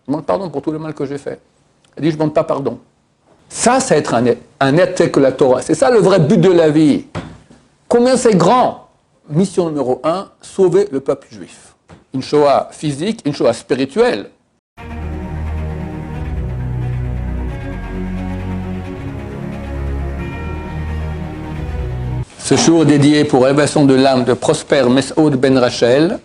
Je demande pardon pour tout le mal que j'ai fait. Elle dit, je ne demande pas pardon. Ça, c'est être un être que la Torah. C'est ça le vrai but de la vie. Combien c'est grand? Mission numéro 1, sauver le peuple juif. Une Shoah physique, une Shoah spirituelle. Ce jour est dédié pour l'élévation de l'âme de Prosper Mesoud Ben Rachel.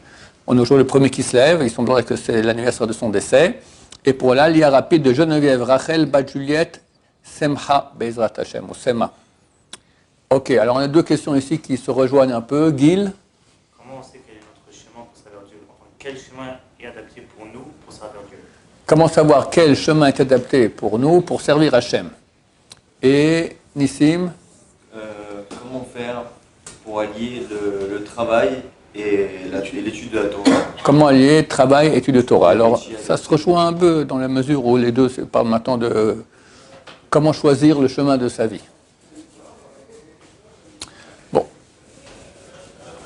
On est aujourd'hui le premier qui se lève, il semblerait que c'est l'anniversaire de son décès. Et pour l'Alia rapide de Geneviève Rachel Bat Juliette Semha Bezrat Hashem, ou Sema. Ok, alors on a deux questions ici qui se rejoignent un peu. Gil? Comment on sait quel est notre chemin pour servir Dieu? Quel chemin est adapté pour nous pour servir Dieu? Comment savoir quel chemin est adapté pour nous pour servir Hashem? Et Nissim? Comment faire pour allier le travail et l'étude de la Torah? Comment allier travail et étude de Torah? Alors, ça se rejoint un peu dans la mesure où les deux, c'est pas maintenant de comment choisir le chemin de sa vie. Bon,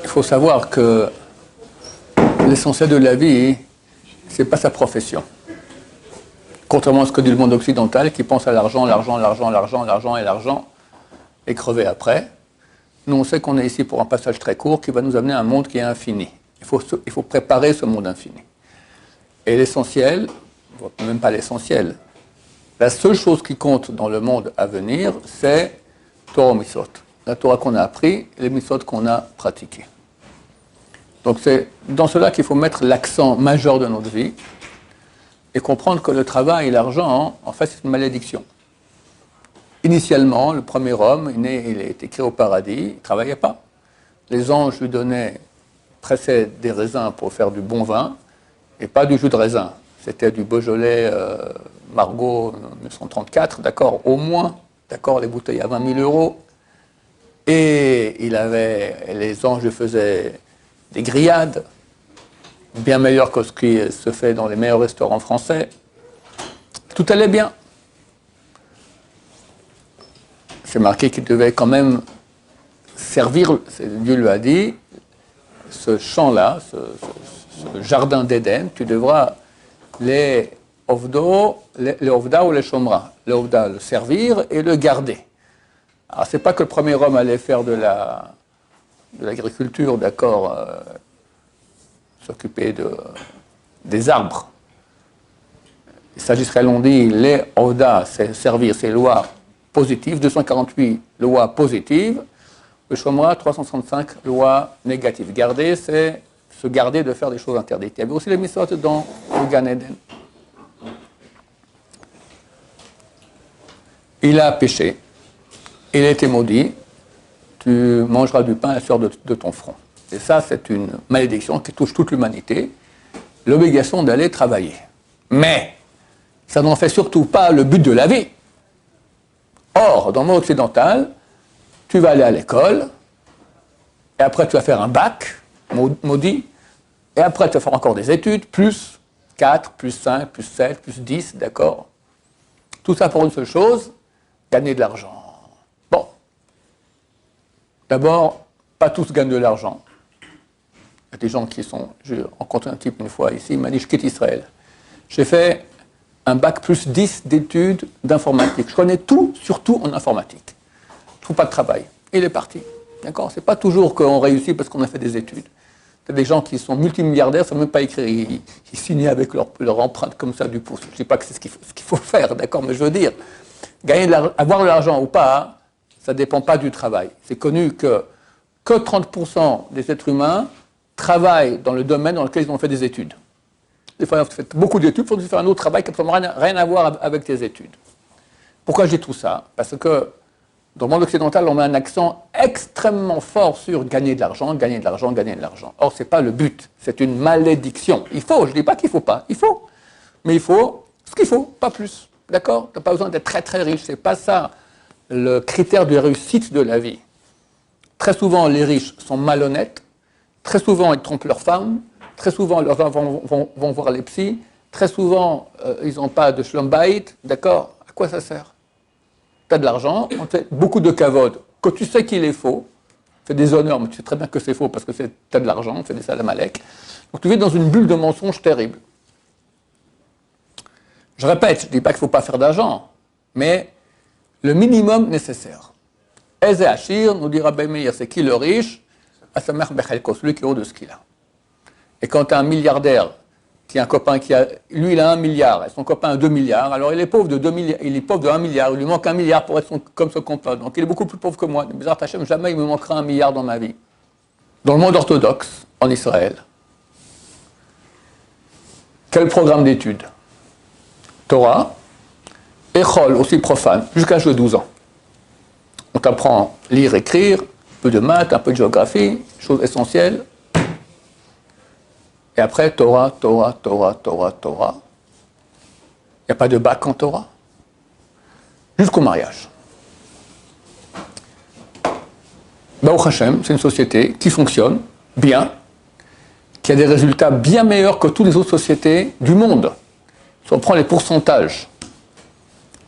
il faut savoir que l'essentiel de la vie, c'est pas sa profession. Contrairement à ce que dit le monde occidental, qui pense à l'argent, et crever après. Nous, on sait qu'on est ici pour un passage très court qui va nous amener à un monde qui est infini. Il faut préparer ce monde infini. Et l'essentiel, même pas l'essentiel, la seule chose qui compte dans le monde à venir, c'est Torah Mitzvot. La Torah qu'on a appris, les Mitzvot qu'on a pratiquées. Donc c'est dans cela qu'il faut mettre l'accent majeur de notre vie et comprendre que le travail et l'argent, en fait, c'est une malédiction. Initialement, le premier homme, il a été créé au paradis, il ne travaillait pas. Les anges lui pressaient des raisins pour faire du bon vin, et pas du jus de raisin. C'était du Beaujolais Margaux 1934, d'accord, au moins, d'accord, les bouteilles à 20 000 euros. Et les anges lui faisaient des grillades, bien meilleures que ce qui se fait dans les meilleurs restaurants français. Tout allait bien. C'est marqué qu'il devait quand même servir, Dieu lui a dit, ce champ-là, ce jardin d'Éden, tu devras les ovda ou les shomra. Les ovda, le servir et le garder. Alors, c'est pas que le premier homme allait faire de l'agriculture, d'accord, s'occuper des arbres. Les sagisraël ont dit, les ovda, c'est servir, c'est lois positives, 248 lois positives, le shomra, 365 lois négatives. Garder, c'est se garder de faire des choses interdites. Il y avait aussi les mitzvot dans le Gan Eden. Il a péché, il a été maudit, tu mangeras du pain à la sueur de ton front. Et ça, c'est une malédiction qui touche toute l'humanité, l'obligation d'aller travailler. Mais ça n'en fait surtout pas le but de la vie. Or, dans le monde occidental, tu vas aller à l'école, et après tu vas faire un bac, maudit, et après tu vas faire encore des études, plus 4, plus 5, plus 7, plus 10, d'accord? Tout ça pour une seule chose, gagner de l'argent. Bon. D'abord, pas tous gagnent de l'argent. Il y a des gens qui sont... J'ai rencontré un type une fois ici, il m'a dit, je quitte Israël. J'ai fait un bac plus 10 d'études d'informatique. Je connais tout, surtout en informatique. Je ne trouve pas de travail. Il est parti. D'accord? C'est pas toujours qu'on réussit parce qu'on a fait des études. Il y a des gens qui sont multimilliardaires, ne savent même pas écrire. Ils signent avec leur empreinte comme ça du pouce. Je ne dis pas que c'est ce qu'il faut faire, d'accord? Mais je veux dire, avoir de l'argent ou pas, ça ne dépend pas du travail. C'est connu que 30% des êtres humains travaillent dans le domaine dans lequel ils ont fait des études. Des fois, tu fais beaucoup d'études, il faut faire un autre travail qui n'a rien à voir avec tes études. Pourquoi je dis tout ça? Parce que dans le monde occidental, on met un accent extrêmement fort sur gagner de l'argent, gagner de l'argent, gagner de l'argent. Or, ce n'est pas le but, c'est une malédiction. Il faut, je ne dis pas qu'il ne faut pas, il faut. Mais il faut ce qu'il faut, pas plus. D'accord? Tu n'as pas besoin d'être très très riche, ce n'est pas ça le critère de réussite de la vie. Très souvent, les riches sont malhonnêtes, très souvent, ils trompent leurs femmes, très souvent, leurs enfants vont voir les psys, très souvent, ils n'ont pas de shlom bayit, d'accord? À quoi ça sert? Tu as de l'argent, on te fait beaucoup de kavod, que tu sais qu'il est faux, tu fais des honneurs, mais tu sais très bien que c'est faux parce que tu as de l'argent, tu fais des salam alek. Donc tu vis dans une bulle de mensonges terrible. Je répète, je ne dis pas qu'il ne faut pas faire d'argent, mais le minimum nécessaire. Eze Achir, nous dira Ben Meir, c'est qui le riche? Asamer Bechelko, celui qui est haut de ce qu'il a. Et quand tu as un milliardaire, qui a un copain qui a, lui il a 1 milliard, et son copain a 2 milliards, alors il est pauvre de 2 milliards, il est pauvre de 1 milliard, il lui manque 1 milliard pour être comme son copain. Donc il est beaucoup plus pauvre que moi. Bizarre Hachem, jamais il me manquera 1 milliard dans ma vie. Dans le monde orthodoxe, en Israël, quel programme d'études? Torah, Echol, aussi profane, jusqu'à l'âge de 12 ans. On t'apprend à lire, écrire, un peu de maths, un peu de géographie, choses essentielles. Et après, Torah, Torah, Torah, Torah, Torah. Il n'y a pas de bac en Torah. Jusqu'au mariage. Baruch Hashem, c'est une société qui fonctionne bien, qui a des résultats bien meilleurs que toutes les autres sociétés du monde. Si on prend les pourcentages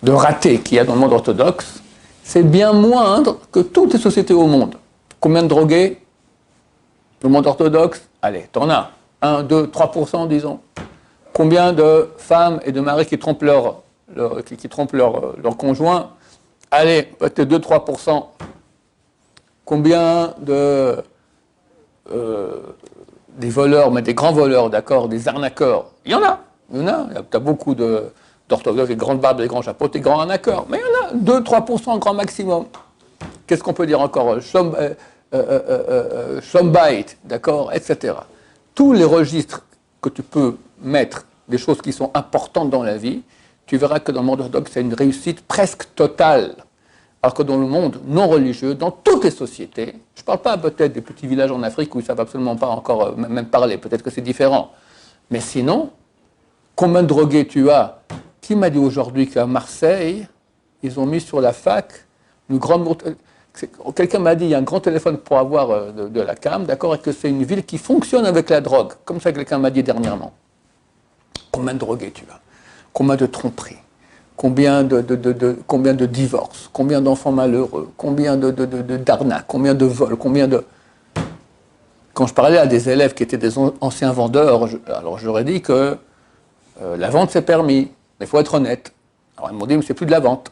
de ratés qu'il y a dans le monde orthodoxe, c'est bien moindre que toutes les sociétés au monde. Combien de drogués dans le monde orthodoxe? Allez, t'en as 1, 2, 3%, disons. Combien de femmes et de maris qui trompent leur conjoint? Allez, peut-être 2, 3%. Combien de des voleurs, mais des grands voleurs, d'accord, des arnaqueurs? Il y en a. Tu as beaucoup d'orthodoxes, des grandes barbes, des grands chapeaux, des grands arnaqueurs. Mais il y en a 2, 3% grand maximum. Qu'est-ce qu'on peut dire encore? Shombait, d'accord, etc. Tous les registres que tu peux mettre, des choses qui sont importantes dans la vie, tu verras que dans le monde orthodoxe, c'est une réussite presque totale. Alors que dans le monde non religieux, dans toutes les sociétés, je ne parle pas peut-être des petits villages en Afrique où ils ne savent absolument pas encore même parler, peut-être que c'est différent. Mais sinon, combien de drogués tu as? Qui m'a dit aujourd'hui qu'à Marseille, ils ont mis sur la fac une grande... Quelqu'un m'a dit il y a un grand téléphone pour avoir de la cam, d'accord, et que c'est une ville qui fonctionne avec la drogue. Comme ça, quelqu'un m'a dit dernièrement. Combien de drogués tu as? Combien de tromperies? Combien de divorces? Combien d'enfants malheureux? Combien d'arnaques? Combien de vols? Combien de... Quand je parlais à des élèves qui étaient des anciens vendeurs, alors je leur ai dit que la vente c'est permis, mais il faut être honnête. Alors ils m'ont dit mais c'est plus de la vente.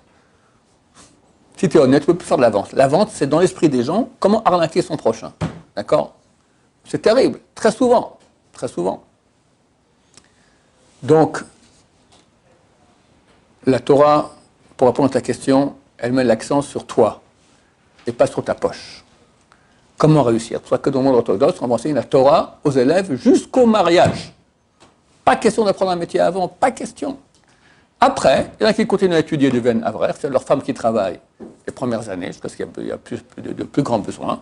Si tu es honnête, tu ne peux plus faire de la vente. La vente, c'est dans l'esprit des gens, comment arnaquer son prochain. D'accord? C'est terrible, très souvent. Très souvent. Donc, la Torah, pour répondre à ta question, elle met l'accent sur toi et pas sur ta poche. Comment réussir? C'est pour ça que dans le monde orthodoxe, on va enseigner la Torah aux élèves jusqu'au mariage. Pas question d'apprendre un métier avant, pas question. Après, il y en a qui continuent à étudier du Ven Avrer, c'est leur femme qui travaille les premières années, jusqu'à ce qu'il y a de plus grands besoins.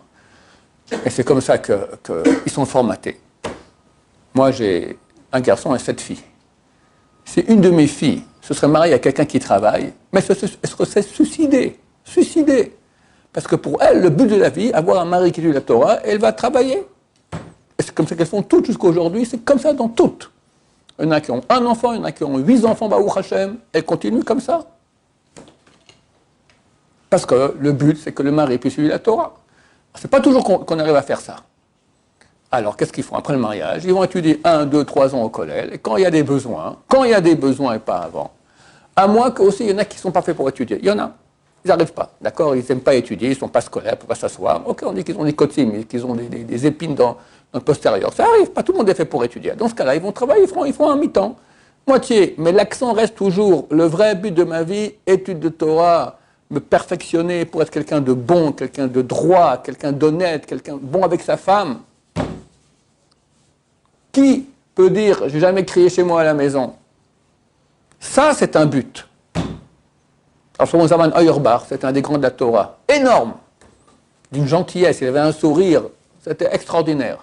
Et c'est comme ça qu'ils sont formatés. Moi, j'ai un garçon et 7 filles. Si une de mes filles se serait mariée à quelqu'un qui travaille, mais elle se serait suicidée. Parce que pour elle, le but de la vie, avoir un mari qui étudie la Torah, elle va travailler. Et c'est comme ça qu'elles font toutes jusqu'à aujourd'hui, c'est comme ça dans toutes. Il y en a qui ont 1 enfant, il y en a qui ont 8 enfants, Baruch Hashem, elles continuent comme ça. Parce que le but, c'est que le mari puisse suivre la Torah. C'est pas toujours qu'on arrive à faire ça. Alors, qu'est-ce qu'ils font après le mariage? Ils vont étudier 1, 2, 3 ans au collège, et quand il y a des besoins et pas avant, à moins qu'aussi il y en a qui ne sont pas faits pour étudier. Il y en a. Ils n'arrivent pas, d'accord? Ils n'aiment pas étudier, ils ne sont pas scolaires, ils ne peuvent pas s'asseoir. Ok, on dit qu'ils ont des cotim, qu'ils ont des épines dans le postérieur. Ça arrive, pas tout le monde est fait pour étudier. Dans ce cas-là, ils vont travailler, ils font un mi-temps, moitié. Mais l'accent reste toujours, le vrai but de ma vie, étude de Torah, me perfectionner pour être quelqu'un de bon, quelqu'un de droit, quelqu'un d'honnête, quelqu'un bon avec sa femme. Qui peut dire, j'ai jamais crié chez moi à la maison? Ça, c'est un but. Alors, Shlomo Zalman Auerbach, c'était un des grands de la Torah, énorme, d'une gentillesse, il avait un sourire, c'était extraordinaire.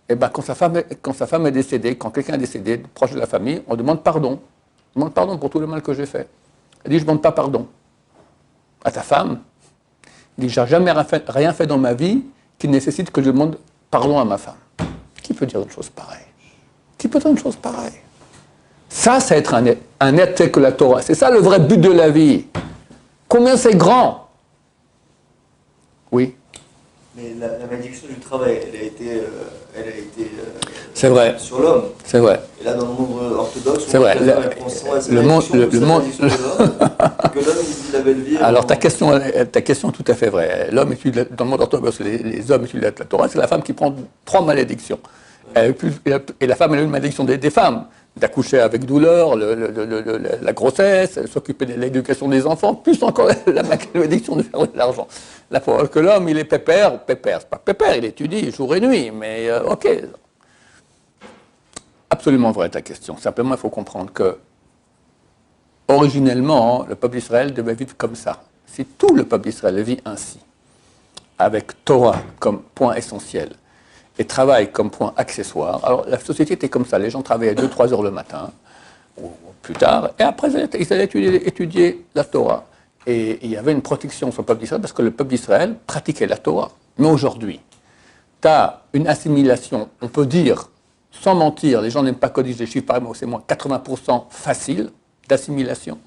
Et bien, quand sa femme est décédée, quand quelqu'un est décédé, proche de la famille, on demande pardon. On demande pardon pour tout le mal que j'ai fait. Elle dit, je ne demande pas pardon. À ta femme, il dit, j'ai jamais rien fait dans ma vie qui nécessite que je demande pardon à ma femme. Qui peut dire une chose pareille? Qui peut dire une chose pareille? Ça, c'est être un être tel que la Torah. C'est ça le vrai but de la vie. Combien c'est grand? Oui. Mais la malédiction du travail, elle a été C'est vrai. sur l'homme. C'est vrai. Et là, dans le monde orthodoxe, C'est vrai. le monde, que l'homme, il avait le vie. Alors ta question est tout à fait vraie. L'homme étudie dans le monde orthodoxe, les hommes étudient la Torah, c'est la femme qui prend 3 malédictions. Et la femme, elle a une malédiction des femmes, d'accoucher avec douleur, la grossesse, s'occuper de l'éducation des enfants, plus encore la malédiction de faire de l'argent. La fois que l'homme, il est pépère, c'est pas pépère, il étudie jour et nuit, mais ok. Absolument vraie ta question. Simplement, il faut comprendre que, originellement, le peuple d'Israël devait vivre comme ça. Si tout le peuple d'Israël vit ainsi, avec Torah comme point essentiel, et travail comme point accessoire. Alors, la société était comme ça. Les gens travaillaient 2-3 heures le matin, ou plus tard, et après, ils allaient étudier la Torah. Et il y avait une protection sur le peuple d'Israël, parce que le peuple d'Israël pratiquait la Torah. Mais aujourd'hui, tu as une assimilation, on peut dire, sans mentir, les gens n'aiment pas codifier les chiffres, par exemple, c'est moins 80% facile d'assimilation.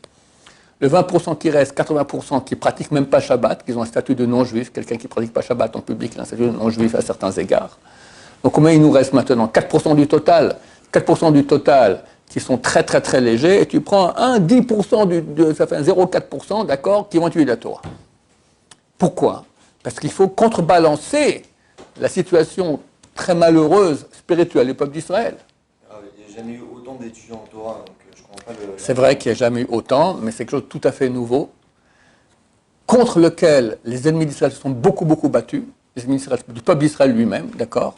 Le 20% qui reste, 80% qui ne pratiquent même pas Shabbat, qui ont un statut de non-juif, quelqu'un qui ne pratique pas Shabbat en public, il a un statut de non-juif à certains égards. Donc combien il nous reste maintenant? 4% du total. 4% du total qui sont très très très légers, et tu prends 10%, ça fait 0,4%, d'accord, qui vont étudier la Torah. Pourquoi? Parce qu'il faut contrebalancer la situation très malheureuse spirituelle du peuple d'Israël. Il n'y a jamais eu autant d'étudiants en Torah, donc je comprends pas le... C'est vrai qu'il n'y a jamais eu autant, mais c'est quelque chose de tout à fait nouveau, contre lequel les ennemis d'Israël se sont beaucoup battus, les ennemis du peuple d'Israël lui-même, d'accord.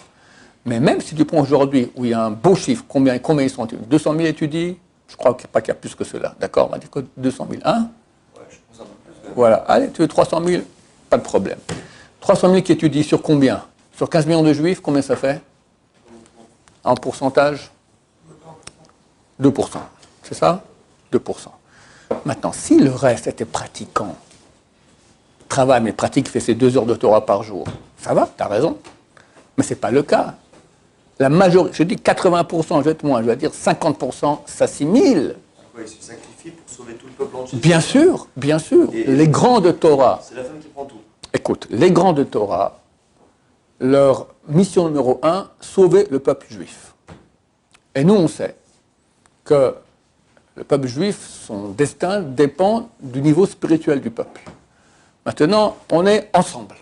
Mais même si tu prends aujourd'hui, où il y a un beau chiffre, combien ils sont étudiés? 200 000 étudiés? Je crois qu'il n'y a pas plus que cela, d'accord? On va dire que 200 000, hein? Ouais, je pense un peu plus. Voilà, allez, tu veux 300 000? Pas de problème. 300 000 qui étudient sur combien? Sur 15 millions de juifs, combien ça fait? En pourcentage? 2%. C'est ça? 2%. Maintenant, si le reste était pratiquant, travaille mais pratique, fait ses 2 heures de Torah par jour, ça va, tu as raison. Mais ce n'est pas le cas. La majorité, je dis 80%, je vais dire 50% s'assimilent. Ils se sacrifient pour sauver tout le peuple entier. Bien sûr, bien sûr. Et les grands de Torah. C'est la femme qui prend tout. Écoute, les grands de Torah, leur mission numéro 1, sauver le peuple juif. Et nous, on sait que le peuple juif, son destin dépend du niveau spirituel du peuple. Maintenant, on est ensemble.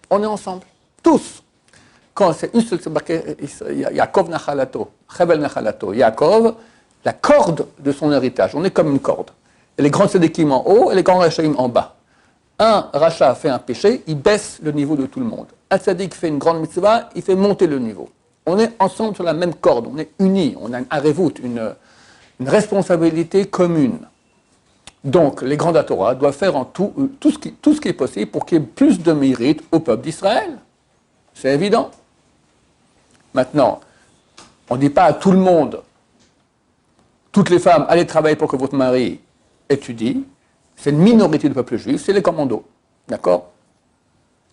On est ensemble. Tous. Quand c'est une seule, Yaakov Nachalato, Chevel Nachalato, Yaakov, la corde de son héritage. On est comme une corde. Et les grands tzadikim en haut et les grands rachaim en bas. Un rachat fait un péché, il baisse le niveau de tout le monde. Un tzadik fait une grande mitzvah, il fait monter le niveau. On est ensemble sur la même corde, on est unis, on a un harevut, une responsabilité commune. Donc, les grands de la Torah doivent faire en tout ce qui est possible pour qu'il y ait plus de mérite au peuple d'Israël. C'est évident. Maintenant, on ne dit pas à tout le monde, toutes les femmes, allez travailler pour que votre mari étudie. C'est une minorité du peuple juif, c'est les commandos. D'accord?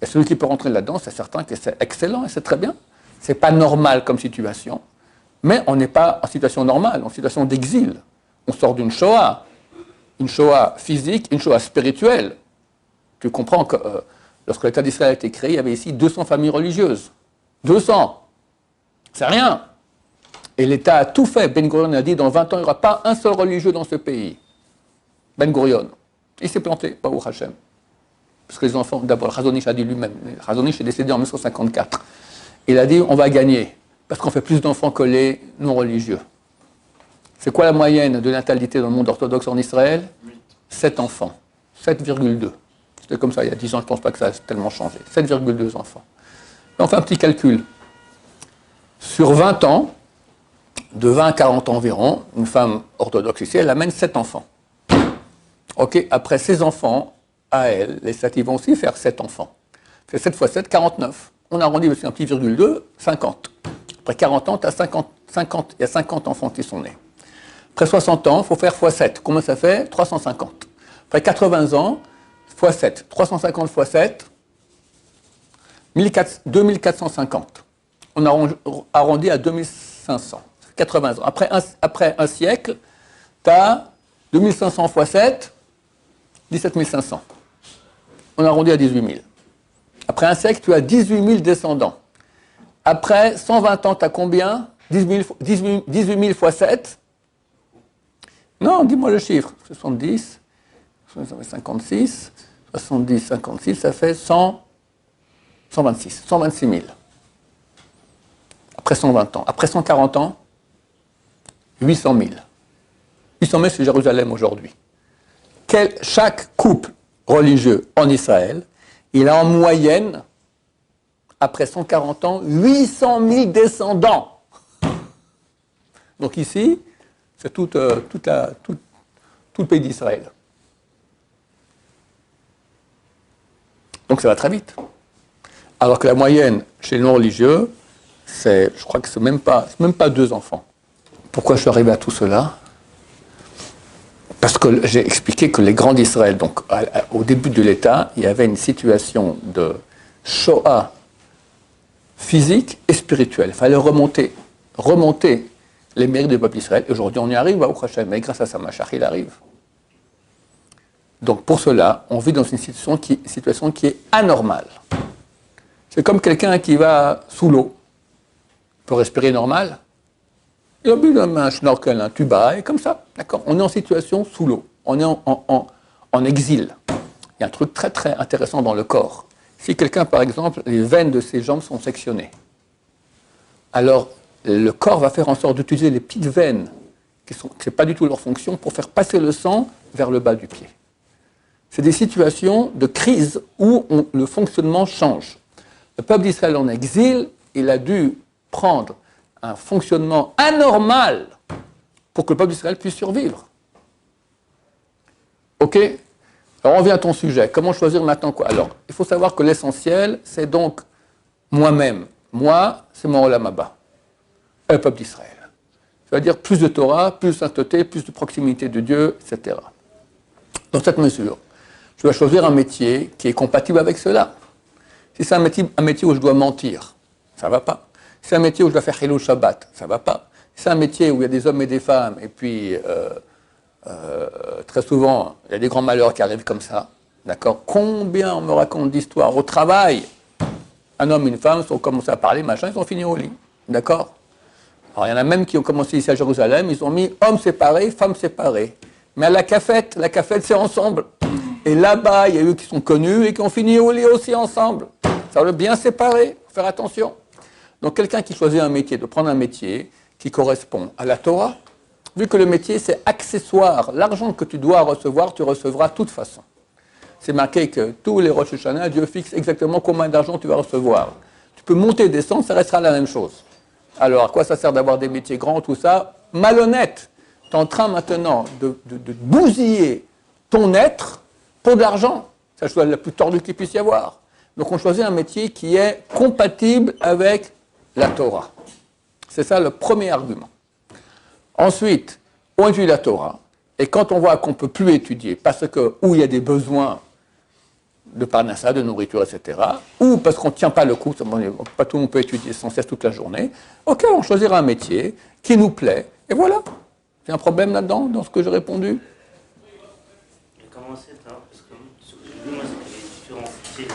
Et celui qui peut rentrer là-dedans, c'est certain que c'est excellent et c'est très bien. Ce n'est pas normal comme situation, mais on n'est pas en situation normale, en situation d'exil. On sort d'une Shoah physique, une Shoah spirituelle. Tu comprends que lorsque l'État d'Israël a été créé, il y avait ici 200 familles religieuses. 200! C'est rien! Et l'État a tout fait. Ben Gurion a dit, dans 20 ans, il n'y aura pas un seul religieux dans ce pays. Ben Gurion. Il s'est planté, Baruch Hashem. Parce que les enfants, d'abord, Chazonish a dit lui-même. Chazonish est décédé en 1954. Il a dit, on va gagner, parce qu'on fait plus d'enfants que les non-religieux. C'est quoi la moyenne de natalité dans le monde orthodoxe en Israël? 7 enfants. 7,2. C'était comme ça il y a 10 ans, je ne pense pas que ça a tellement changé. 7,2 enfants. Et on fait un petit calcul. Sur 20 ans, de 20 à 40 ans environ, une femme orthodoxe ici, elle amène 7 enfants. Ok, après ces enfants, à elle, les 7, ils vont aussi faire 7 enfants. C'est 7 fois 7, 49. On arrondit aussi un petit virgule 2, 50. Après 40 ans, tu as 50, il y a 50 enfants qui sont nés. Après 60 ans, il faut faire x 7. Combien ça fait? 350. Après 80 ans, x 7. 350 x 7, 2450. On arrondit à 2500. 80 ans. Après un siècle, tu as 2500 x 7, 17 500. On arrondit à 18 000. Après un siècle, tu as 18 000 descendants. Après 120 ans, tu as combien 18 000 fois 7. Non, dis-moi le chiffre. 70, 56, 70, 56, ça fait 126 000. Après 120 ans. Après 140 ans, 800 000. 800 000, c'est Jérusalem aujourd'hui. Chaque couple religieux en Israël, il a en moyenne, après 140 ans, 800 000 descendants. Donc ici, c'est tout le pays d'Israël. Donc ça va très vite. Alors que la moyenne chez les non-religieux, je crois que c'est même pas 2 enfants. Pourquoi je suis arrivé à tout cela ? Parce que j'ai expliqué que les grands d'Israël, donc au début de l'État, il y avait une situation de Shoah physique et spirituelle. Il fallait remonter les mérites du peuple d'Israël. Aujourd'hui, on y arrive, mais grâce à Samachach, il arrive. Donc pour cela, on vit dans une situation qui est anormale. C'est comme quelqu'un qui va sous l'eau. Il peut respirer normal. Il a bu un schnorkel, un tuba, et comme ça. D'accord ? On est en situation sous l'eau. On est en exil. Il y a un truc très très intéressant dans le corps. Si quelqu'un, par exemple, les veines de ses jambes sont sectionnées, alors le corps va faire en sorte d'utiliser les petites veines, qui n'est pas du tout leur fonction, pour faire passer le sang vers le bas du pied. C'est des situations de crise où le fonctionnement change. Le peuple d'Israël en exil, il a dû prendre un fonctionnement anormal pour que le peuple d'Israël puisse survivre. Ok ? Alors on vient à ton sujet. Comment choisir maintenant quoi ? Alors, il faut savoir que l'essentiel, c'est donc moi-même. Moi, c'est mon Olam Haba, le peuple d'Israël. C'est-à-dire plus de Torah, plus de sainteté, plus de proximité de Dieu, etc. Dans cette mesure, je dois choisir un métier qui est compatible avec cela. Si c'est un métier où je dois mentir, ça ne va pas. Si c'est un métier où je dois faire Hilul Shabbat, ça ne va pas. Si c'est un métier où il y a des hommes et des femmes, et puis très souvent, il y a des grands malheurs qui arrivent comme ça, d'accord ? Combien on me raconte d'histoires au travail ? Un homme et une femme sont commencés à parler, machin, ils ont fini au lit, d'accord ? Alors il y en a même qui ont commencé ici à Jérusalem, ils ont mis hommes séparés, femmes séparées. Mais à la cafette c'est ensemble. Et là-bas, il y a eu qui sont connus et qui ont fini au lit aussi ensemble. Ça veut bien séparer, faut faire attention. Donc quelqu'un qui choisit un métier, de prendre un métier qui correspond à la Torah, vu que le métier c'est accessoire, l'argent que tu dois recevoir, tu recevras de toute façon. C'est marqué que tous les Rosh Hashanah, Dieu fixe exactement combien d'argent tu vas recevoir. Tu peux monter et descendre, ça restera la même chose. Alors à quoi ça sert d'avoir des métiers grands, tout ça ? Malhonnête. Tu es en train maintenant de bousiller ton être pour de l'argent. C'est la chose la plus tordue qu'il puisse y avoir. Donc on choisit un métier qui est compatible avec la Torah. C'est ça le premier argument. Ensuite, on étudie la Torah, et quand on voit qu'on ne peut plus étudier, parce que où il y a des besoins de parnassa, de nourriture, etc., ou parce qu'on ne tient pas le coup, pas tout le monde peut étudier sans cesse toute la journée, ok, on choisira un métier qui nous plaît, et voilà. Il y a un problème là-dedans, dans ce que j'ai répondu ? Et comment c'est, hein, parce que ce que j'ai vu, moi, c'est qu'il y a différents styles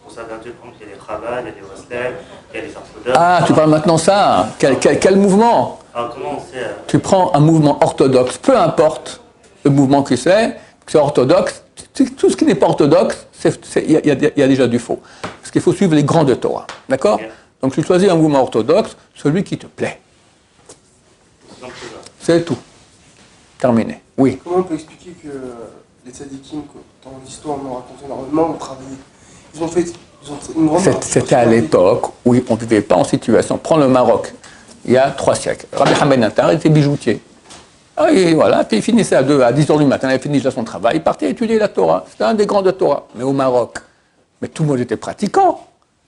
pour servir Dieu. Par exemple, il y a des Chabad, il y a des Waslem, il y a des orthodoxes. Ah, tu parles maintenant ça ? Quel mouvement ? Alors comment on sait Tu prends un mouvement orthodoxe, peu importe le mouvement que c'est orthodoxe, tout ce qui n'est pas orthodoxe, il y a déjà du faux. Parce qu'il faut suivre les grands de Torah. D'accord ? Bien. Donc tu choisis un mouvement orthodoxe, celui qui te plaît. Donc, c'est ça. C'est tout. Terminé. Oui. Comment on peut expliquer que les tzadikim, dans l'histoire, on a raconté énormément, ont travaillé. Ils ont fait une grande partie. C'était à l'époque où on ne vivait pas en situation. Prends le Maroc, il y a 3 siècles. Rabbi Hamed Nattar était bijoutier. Ah, et voilà, puis il finissait à 10 h du matin, il finissait son travail, il partait étudier la Torah. C'était un des grands de Torah. Mais au Maroc, mais tout le monde était pratiquant.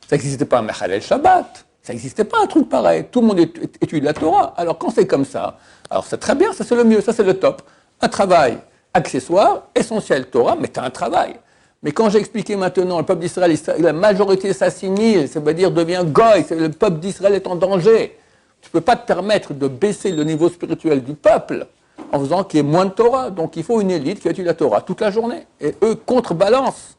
Ça n'existait pas un Mechalel Shabbat. Ça n'existait pas un truc pareil. Tout le monde étudie la Torah. Alors quand c'est comme ça, alors c'est très bien, ça c'est le mieux, ça c'est le top. Un travail accessoire, essentiel Torah, mais tu as un travail. Mais quand j'ai expliqué maintenant, le peuple d'Israël, la majorité s'assimile, ça veut dire devient goy, le peuple d'Israël est en danger. Tu ne peux pas te permettre de baisser le niveau spirituel du peuple en faisant qu'il y ait moins de Torah. Donc il faut une élite qui étudie la Torah toute la journée. Et eux contrebalancent.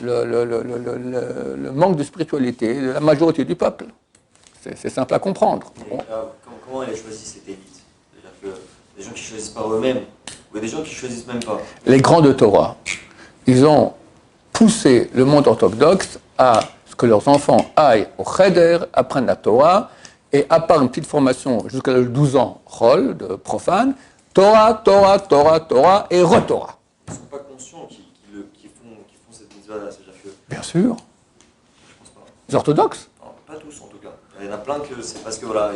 le manque de spiritualité de la majorité du peuple. C'est simple à comprendre. Et, comment elle a choisi cette élite? C'est-à-dire que des gens qui choisissent par eux-mêmes, ou des gens qui choisissent même pas? Les grands de Torah, ils ont poussé le monde orthodoxe à ce que leurs enfants aillent au Cheder, apprennent la Torah, et à part une petite formation jusqu'à l'âge de 12 ans, rôle de profane, Torah, Torah, Torah, Torah et re-Torah. Ils ne sont pas conscients qu'ils font cette mitzvah-là, c'est-à-dire que... Bien sûr. Je pense pas. Les orthodoxes? Non, pas tous en tout cas. Il y en a plein que c'est parce que voilà,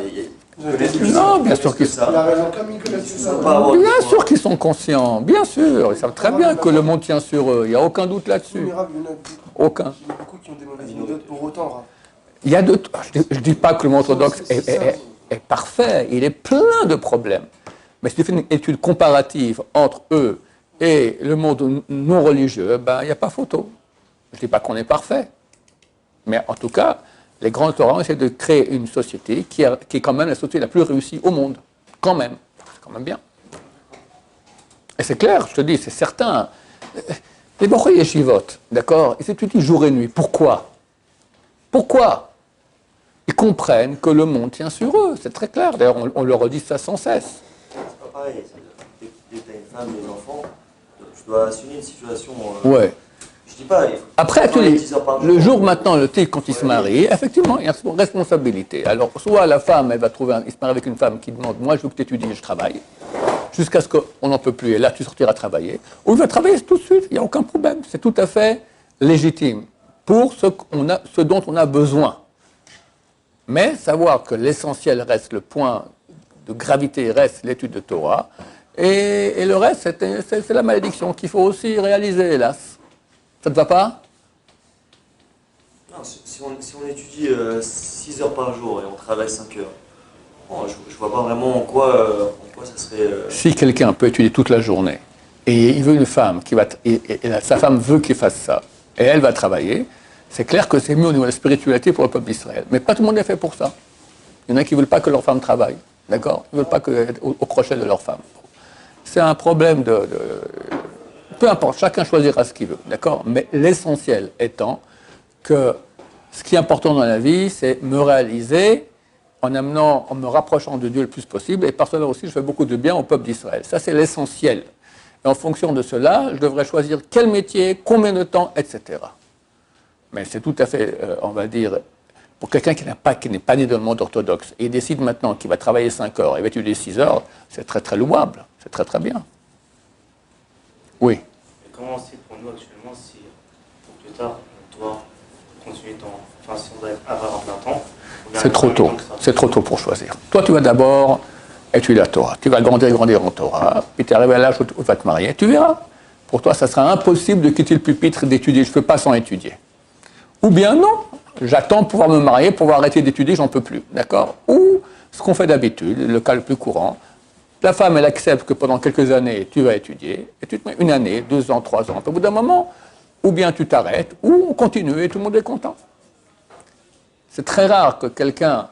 Non, bien sûr qu'ils Il a raison, comme il connaît ça. Bien sûr qu'ils sont conscients, bien sûr. Ils savent très bien que le monde tient sur eux. Il n'y a aucun doute là-dessus. Aucun. Il y en a beaucoup qui ont des mauvaises méthodes pour autant. Raph. Il y a de... Je ne dis pas que le monde orthodoxe est parfait. Il est plein de problèmes. Mais si tu fais une étude comparative entre eux et le monde non religieux, ben, il n'y a pas photo. Je ne dis pas qu'on est parfait. Mais en tout cas, les grands Torahs essaient de créer une société qui est quand même la société la plus réussie au monde. Quand même. C'est quand même bien. Et c'est clair, je te dis, c'est certain. Les Bochei Yeshivot, d'accord, ils étudient jour et nuit. Pourquoi? Pourquoi? Ils comprennent que le monde tient sur eux. C'est très clair. D'ailleurs, on leur redit ça sans cesse. C'est pas pareil. Dès que tu as une femme et un enfant, tu dois assumer une situation... Ouais. Je dis pas... Après, le jour maintenant, le type, quand il se marie, effectivement, il y a une responsabilité. Alors, soit la femme, elle va trouver il se marie avec une femme qui demande, moi, je veux que tu étudies et je travaille, jusqu'à ce qu'on n'en peut plus, et là, tu sortiras travailler. Ou il va travailler tout de suite, il n'y a aucun problème. C'est tout à fait légitime pour ce dont on a besoin. Mais savoir que l'essentiel reste, le point de gravité reste l'étude de Torah, et le reste, c'est la malédiction qu'il faut aussi réaliser, hélas. Ça ne te va pas? Non, si on étudie 6 heures par jour et on travaille 5 heures, bon, je vois pas vraiment en quoi ça serait... Si quelqu'un peut étudier toute la journée, et il veut une femme, et sa femme veut qu'il fasse ça, et elle va travailler, c'est clair que c'est mieux au niveau de la spiritualité pour le peuple d'Israël. Mais pas tout le monde est fait pour ça. Il y en a qui ne veulent pas que leur femme travaille, d'accord? Ils ne veulent pas être au crochet de leur femme. C'est un problème peu importe, chacun choisira ce qu'il veut, d'accord? Mais l'essentiel étant que ce qui est important dans la vie, c'est me réaliser en me rapprochant de Dieu le plus possible, et par cela aussi, je fais beaucoup de bien au peuple d'Israël. Ça, c'est l'essentiel. Et en fonction de cela, je devrais choisir quel métier, combien de temps, etc. Mais c'est tout à fait, on va dire, pour quelqu'un qui n'est pas né dans le monde orthodoxe, et il décide maintenant qu'il va travailler 5 heures et va étudier 6 heures, c'est très très louable, c'est très très bien. Oui. Et comment c'est pour nous actuellement si, plus tard, on doit continuer enfin, si on doit avoir un plein temps? C'est trop tôt. C'est trop tôt pour choisir. Toi, tu vas d'abord étudier la Torah. Tu vas grandir en Torah, puis tu arrives à l'âge où tu vas te marier. Tu verras. Pour toi, ça sera impossible de quitter le pupitre et d'étudier. Je ne peux pas sans étudier. Ou bien non. J'attends de pouvoir me marier, pouvoir arrêter d'étudier, j'en peux plus. D'accord? Ou ce qu'on fait d'habitude, le cas le plus courant. La femme, elle accepte que pendant quelques années, tu vas étudier, et tu te mets 1 année, 2 ans, 3 ans. Au bout d'un moment, ou bien tu t'arrêtes, ou on continue et tout le monde est content. C'est très rare que quelqu'un,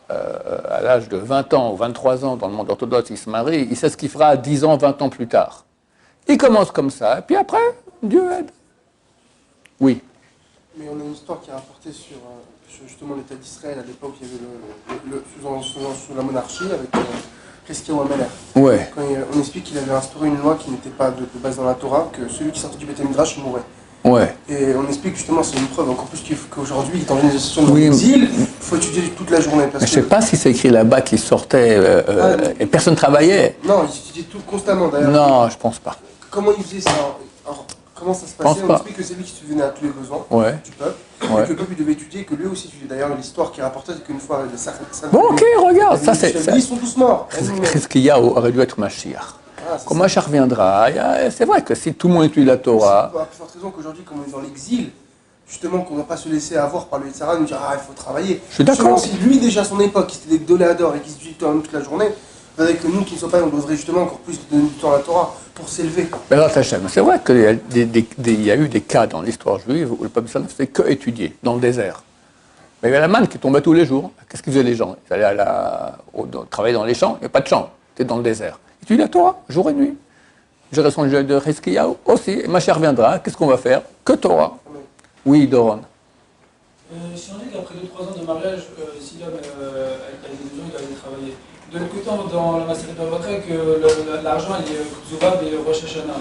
à l'âge de 20 ans ou 23 ans, dans le monde orthodoxe, il se marie, il sait ce qu'il fera 10 ans, 20 ans plus tard. Il commence comme ça, et puis après, Dieu aide. Oui. Mais on a une histoire qui est rapportée sur justement l'État d'Israël à l'époque, il y avait sous la monarchie, avec... Christian Wameler. Ouais. Quand on explique qu'il avait instauré une loi qui n'était pas de base dans la Torah, que celui qui sortait du Beth Midrash mourait. Ouais. Et on explique justement, c'est une preuve encore plus qu'aujourd'hui, il est en organisation dans l'exil, il faut étudier toute la journée. Parce je ne sais pas si c'est écrit là-bas qu'il sortait et personne ne travaillait. Non, il étudiait tout constamment d'ailleurs. Non, je ne pense pas. Comment il faisait ça? Alors, comment ça se passait? On explique que c'est lui qui subvenait à tous les besoins du peuple. Et que le peuple devait étudier, que lui aussi étudiait. D'ailleurs, l'histoire qui est rapportée, c'est qu'une fois, bon, ok, regarde, ça c'est. Ils sont tous morts. Rizkiya aurait dû être Mashiach. Quand Mashiach reviendra, c'est vrai que si tout le monde étudie la Torah. Il y a plus forte raison qu'aujourd'hui, comme on est dans l'exil, justement, qu'on ne va pas se laisser avoir par le Yetzirah, nous dire il faut travailler. Je suis d'accord. Si lui, déjà à son époque, qui était des doléadors et qui se dit toute la journée, avec nous qui ne sommes pas, on devrait justement encore plus donner du temps à la Torah pour s'élever. Mais alors, c'est vrai qu'il y a eu des cas dans l'histoire juive où le peuple ne faisait que étudier, dans le désert. Mais il y avait la manne qui tombait tous les jours. Qu'est-ce qu'ils faisaient les gens? Ils allaient travailler dans les champs, il n'y a pas de champs, tu es dans le désert. Ils étudient la Torah, jour et nuit. Génération de Rizkiyahu aussi, et Mashiach reviendra, qu'est-ce qu'on va faire? Que Torah. Oui, Doron. Si on dit qu'après 2-3 ans de mariage, si l'homme a des besoins, il va aller travailler. De l'autre côté, dans la Maseret Bavatra, que l'argent est Zoubab et Rosh Hashanah.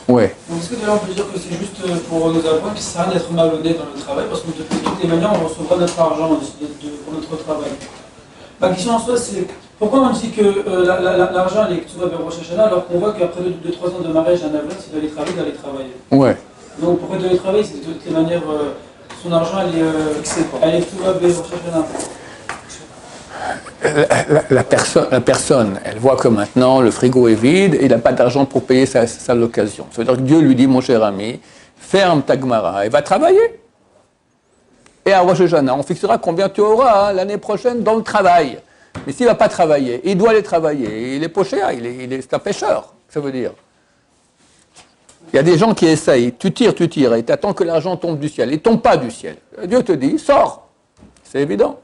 Ouais. Donc est-ce que là on peut dire que c'est juste pour nous apprendre qu'il ne sert à rien d'être malhonnête dans le travail, parce que de toutes les manières on recevra notre argent pour notre travail. Ma question en soi c'est pourquoi on dit que l'argent est Zoubab et Rosh Hashanah alors qu'on voit qu'après 2-3 ans de mariage, un avenir, s'il doit aller travailler. Ouais. Donc pourquoi il doit aller travailler? C'est de toutes les manières. Son argent, elle est tout la personne, elle voit que maintenant le frigo est vide et il n'a pas d'argent pour payer sa location. Ça veut dire que Dieu lui dit, mon cher ami, ferme ta Gemara et va travailler. Et à Rosh Hashanah, on fixera combien tu auras l'année prochaine dans le travail. Mais s'il ne va pas travailler, il doit aller travailler. Il est pocheur, c'est un pêcheur, ça veut dire. Il y a des gens qui essayent, tu tires, et tu attends que l'argent tombe du ciel. Il ne tombe pas du ciel. Dieu te dit, sors. C'est évident.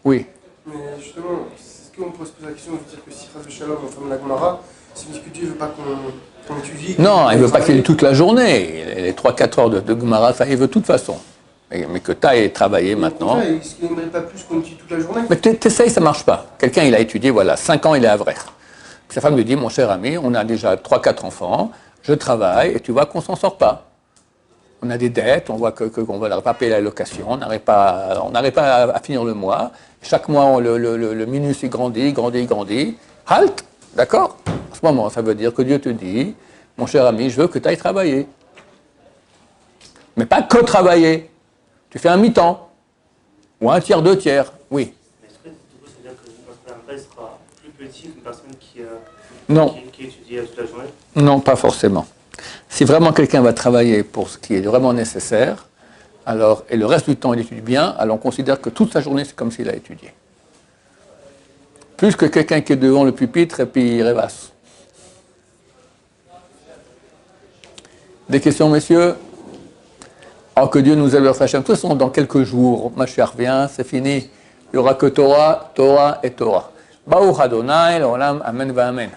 Oui. Mais justement, est-ce qu'on peut se poser la question de dire que si Chas Shalom, on ferme la Gemara, c'est parce que Dieu ne veut pas qu'on étudie? Non, il ne veut pas qu'il ait toute la journée. Les 3-4 heures de Gemara, ça il veut de toute façon. Mais que tu ailles travailler maintenant. Est-ce qu'il n'aimerait pas plus qu'on étudie toute la journée? Mais tu essayes, ça ne marche pas. Quelqu'un, il a étudié, voilà, 5 ans, il est avrer. Sa femme lui dit, mon cher ami, on a déjà 3-4 enfants, je travaille, et tu vois qu'on ne s'en sort pas. On a des dettes, on voit qu'on ne va pas payer la location, on n'arrive pas à finir le mois. Chaque mois, le minus, il grandit. Halt, d'accord? À ce moment, ça veut dire que Dieu te dit, mon cher ami, je veux que tu ailles travailler. Mais pas que travailler. Tu fais un mi-temps, ou un tiers, 2 tiers, oui. Sera plus petit qu'une personne qui étudie toute la journée? Non, pas forcément. Si vraiment quelqu'un va travailler pour ce qui est vraiment nécessaire, alors, et le reste du temps il étudie bien, alors on considère que toute sa journée c'est comme s'il a étudié. Plus que quelqu'un qui est devant le pupitre et puis il rêvasse. Des questions, messieurs? Oh, que Dieu nous élève Hachem. De toute façon, dans quelques jours, Mashiach revient, c'est fini. Il n'y aura que Torah et Torah. Baruch Adonai, l'olam, amen va amen.